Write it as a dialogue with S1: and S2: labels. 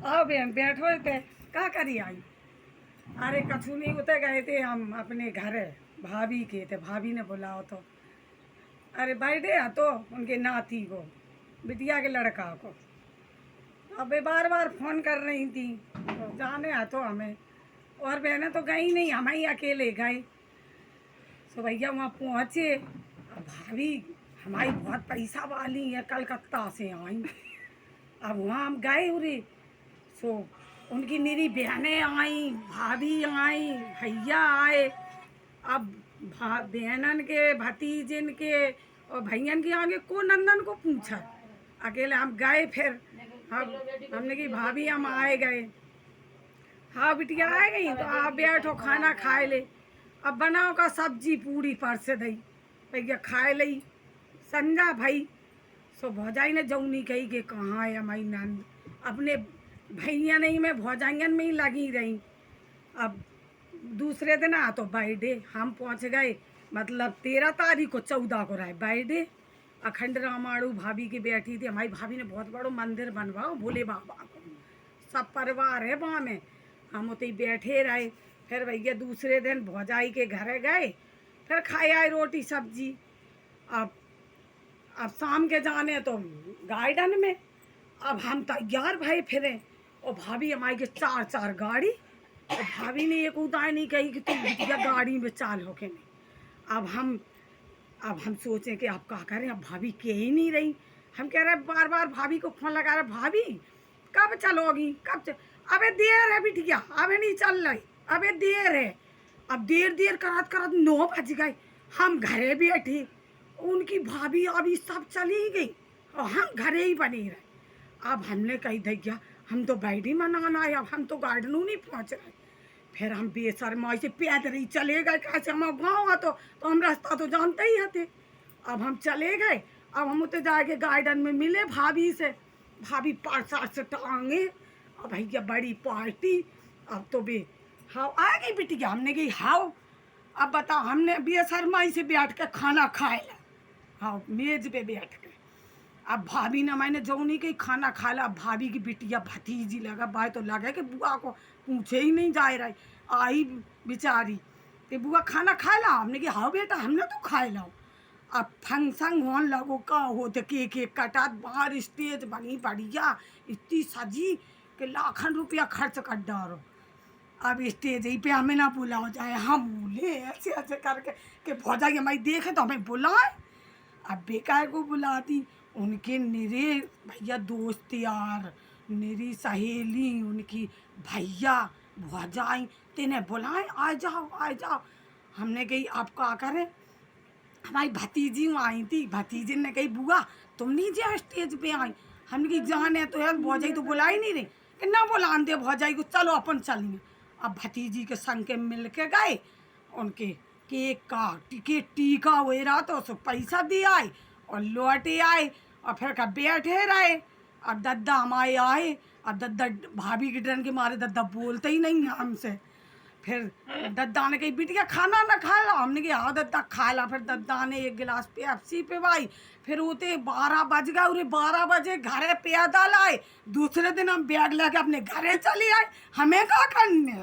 S1: आओ बहन बैठो पे क्या करी आई। अरे कछु नहीं उतर गए थे हम अपने घर भाभी के थे, भाभी ने बुलाओ तो अरे बर्थडे है तो उनके नाती को बिटिया के लड़का को अब बार बार फोन कर रही थी तो जाने है तो हमें और बहनें तो गई नहीं, हम ही अकेले गए। तो भैया वहाँ पहुँचे। अब भाभी हमारी बहुत पैसा वाली है, कलकत्ता से आई। अब वहाँ हम गए उरे सो उनकी मेरी बहनें आई, भाभी आई, भैया आए। अब बहनन के भतीजन के और भैयन के आगे को नंदन को पूछा, अकेले हम गए। फिर हमने की भाभी हम आए गए। हाँ बिटिया आ गई तो आप बैठो खाना खाए ले। अब बनाओ का सब्जी पूरी पर से दई भैया खाए लई संजा भाई। सो भौजाई ने जौनी कही कि कहाँ है हमारी नंद, अपने भैया नहीं मैं भौजाइयन में ही लगी रही। अब दूसरे दिन आ तो बर्थडे हम पहुँच गए, मतलब 13 तारीख को 14 को रहा बर्थडे। अखंड रामाणु भाभी की बैठी थी, हमारी भाभी ने बहुत बड़ो मंदिर बनवाओ भोले बाबा को, सब परिवार है वहाँ में। हम उतनी बैठे रहे। फिर भैया दूसरे दिन भौजाई के घर गए, फिर खाए आए रोटी सब्जी। अब शाम के जाने तो गार्डन में। अब हम तैयार भय फिरे और भाभी हमारी के 4 गाड़ी। और भाभी ने एक उदाय नहीं कही कि तुम बिटिया गाड़ी में चाल हो के नहीं। अब हम सोचें कि आप क्या करें, अब भाभी कह ही नहीं रही। हम कह रहे बार बार भाभी को फोन लगा रहे, भाभी कब चलोगी कब अबे देर है बिटिया, अबे नहीं चल रही, अबे देर है। अब देर करत करत 9 बज गए। हम घरे बैठे, उनकी भाभी अभी सब चली गई और हम घरे ही बने रहे। अब हमने कही भैया हम तो बर्थडे मनाना है, अब हम तो गार्डनों नहीं पहुँच रहे। फिर हम बेशर्मा से पैदल ही चले गए, कैसे हम गाँव आ तो हम रास्ता तो जानते ही थे। अब हम चले गए। अब हम उतने जाके गार्डन में मिले भाभी से, भाभी 5-7 से टांगे और भैया बड़ी पार्टी। अब तो बे हाँ आ गई बिटिया, हमने कही हाँ। अब बताओ हमने बेशर्माई से बैठ के खाना खाया, हाँ मेज पे बैठ के। अब भाभी ने मैंने जो नहीं कही खाना खा ला। भाभी की बिटिया भतीजी लगा भाई तो लगा कि बुआ को पूछे ही नहीं जा रही, आई बेचारी कि बुआ खाना खा ला। हमने कहा हाँ बेटा हमने तो खाए लो। अब फंक्शन होने लगो का होते केक कटा, बाहर स्टेज बनी बढ़िया इतनी सजी कि लाखन रुपया खर्च कर डारो। अब स्टेज ही पे हमें ना बुलाओ जाए, हम बोले ऐसे ऐसे करके कि भौजाई हमारी देखे तो हमें बुलाए। अब बेकार को बुलाती, उनके निरे भैया दोस्त यार, मेरी सहेली, उनकी भैया भौजाई तिन्हें बुलाए आ जाओ आ जाओ। हमने कही आप क्या करें, हमारी भतीजी आई थी, भतीजी ने कही बुआ तुम नहीं जा स्टेज पे आई। हमने कही जाने तो यार भौजाई तो बुला ही नहीं रही कि ना बुला दे भौजाई को, चलो अपन चलेंगे। अब भतीजी के संग के मिल के गए, उनके केक का टिकट टीका हुए रहा तो उसको पैसा दिया आए और लौटे आए और फिर का बैठे रहे। अब दद्दा हमारे आए, अब दद्दा भाभी के डर के मारे दद्दा बोलते ही नहीं हमसे। फिर दद्दा ने कही बिटिया खाना ना खा ला। हमने कहा हाँ दद्दा खा ला। फिर दद्दा ने एक गिलास पेप्सी पिवाई। फिर होते 12 बज गए, उन्हें 12 बजे घरे पैदल आए। दूसरे दिन हम बैग लेके अपने घरे चले आए, हमें क्या करने।